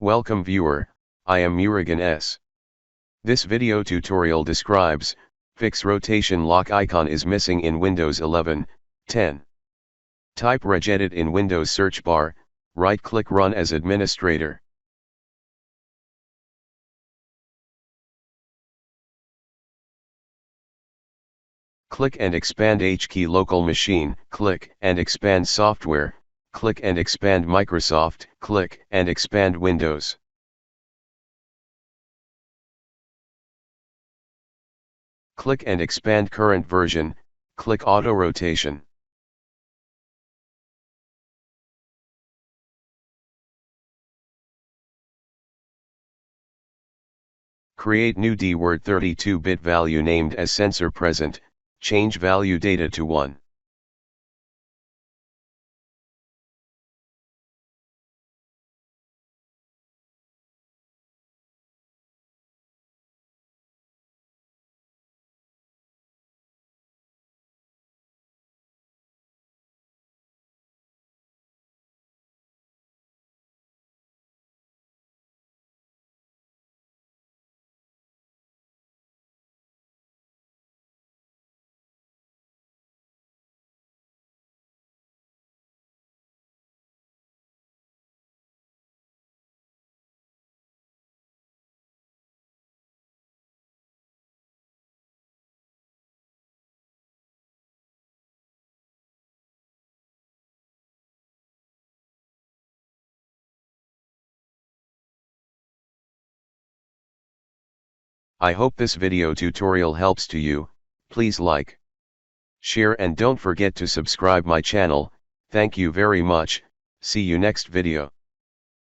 Welcome viewer, I am Murugan S. This video tutorial describes, fix rotation lock icon is missing in Windows 11, 10. Type regedit in Windows search bar, right-click Run as administrator. Click and expand HKey local machine, click and expand software, click and expand Microsoft, click and expand Windows. Click and expand current version, click auto rotation. Create new DWord 32-bit value named as sensor present, change value data to 1. I hope this video tutorial helps to you. Please like, share and don't forget to subscribe my channel. Thank you very much. See you next video.